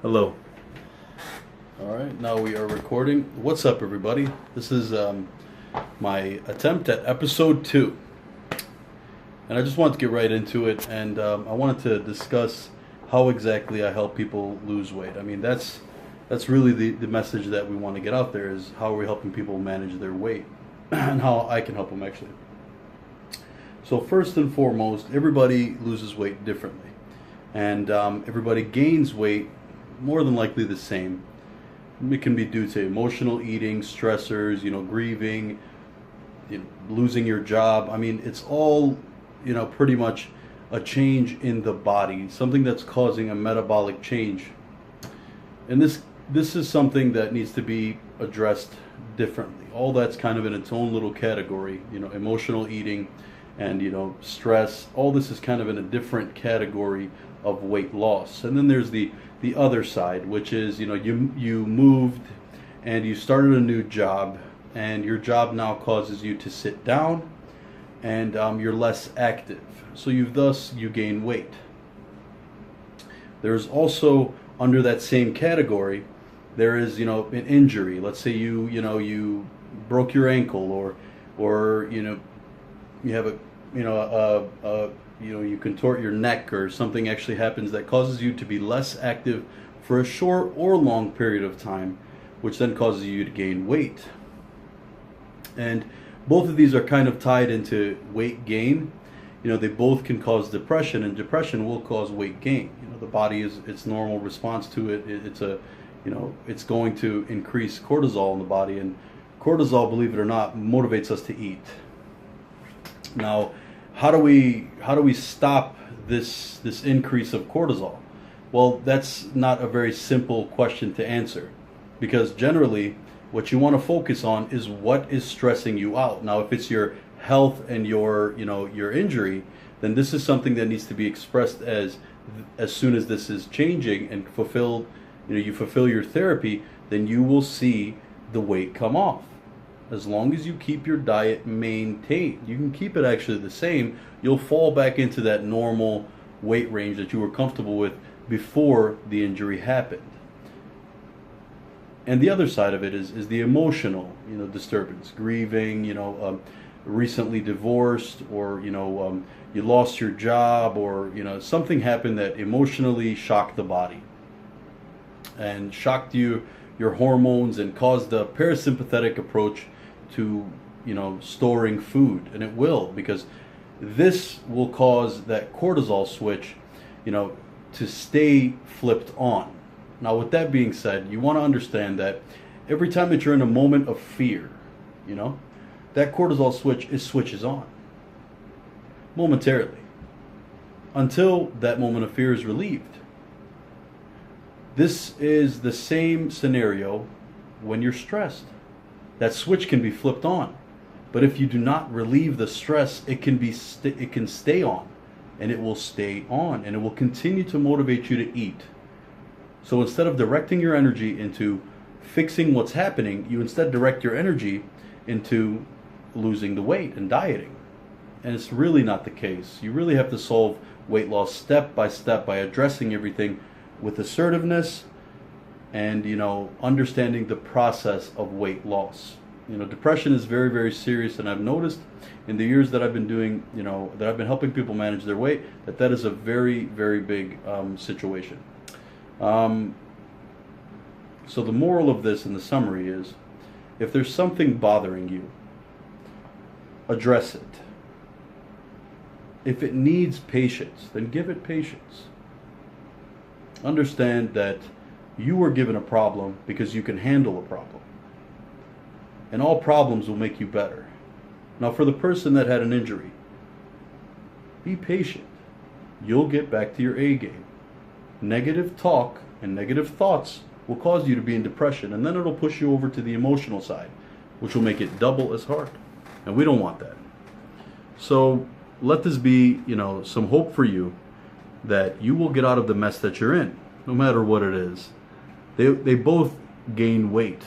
Hello. All right, now we are recording. What's up, everybody? This is my attempt at episode 2. And I just wanted to get right into it, and I wanted to discuss how exactly I help people lose weight. I mean, that's really the message that we want to get out there, is how are we helping people manage their weight and how I can help them, actually. So first and foremost, everybody loses weight differently. And everybody gains weight more than likely the same. It can be due to emotional eating, stressors, grieving, losing your job. I mean, it's all, pretty much a change in the body, something that's causing a metabolic change. And this is something that needs to be addressed differently. All that's kind of in its own little category, emotional eating and, stress. All this is kind of in a different category of weight loss. And then there's the other side, which is, you moved and you started a new job, and your job now causes you to sit down, and you're less active. So you gain weight. There's also, under that same category, there is, an injury. Let's say you broke your ankle, or you have you contort your neck, or something actually happens that causes you to be less active for a short or long period of time, which then causes you to gain weight. And both of these are kind of tied into weight gain. They both can cause depression, and depression will cause weight gain. The body is its normal response to it. It's going to increase cortisol in the body, and cortisol, believe it or not, motivates us to eat. Now, how do we stop this increase of cortisol? Well, that's not a very simple question to answer, because generally what you want to focus on is what is stressing you out. Now, if it's your health and your injury, then this is something that needs to be expressed as soon as this is changing and fulfilled. You fulfill your therapy, then you will see the weight come off. As long as you keep your diet maintained, you can keep it actually the same, you'll fall back into that normal weight range that you were comfortable with before the injury happened. And the other side of it is the emotional, disturbance, grieving, recently divorced, or you lost your job, or something happened that emotionally shocked the body and shocked your hormones, and caused the parasympathetic approach to storing food. And it will, because this will cause that cortisol switch to stay flipped on. Now, with that being said, you want to understand that every time that you're in a moment of fear, that cortisol switches on momentarily until that moment of fear is relieved. This is the same scenario when you're stressed. That switch can be flipped on, but if you do not relieve the stress, it can stay on, and it will stay on, and it will continue to motivate you to eat. So instead of directing your energy into fixing what's happening, you instead direct your energy into losing the weight and dieting. And it's really not the case. You really have to solve weight loss step by step by addressing everything with assertiveness and understanding the process of weight loss. Depression is very, very serious, and I've noticed in the years that I've been doing, that I've been helping people manage their weight, that is a very, very big situation. So the moral of this, in the summary, is if there's something bothering you, address it. If it needs patience, then give it patience. Understand that you were given a problem because you can handle a problem. And all problems will make you better. Now, for the person that had an injury, be patient. You'll get back to your A game. Negative talk and negative thoughts will cause you to be in depression, and then it'll push you over to the emotional side, which will make it double as hard. And we don't want that. So let this be, some hope for you, that you will get out of the mess that you're in, no matter what it is. They both gain weight,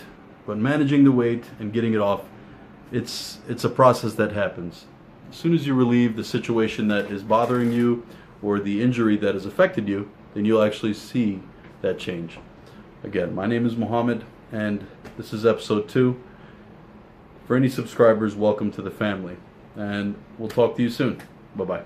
but managing the weight and getting it off, it's a process that happens. As soon as you relieve the situation that is bothering you, or the injury that has affected you, then you'll actually see that change. Again, my name is Mohammed, and this is episode 2. For any subscribers, welcome to the family, and we'll talk to you soon. Bye-bye.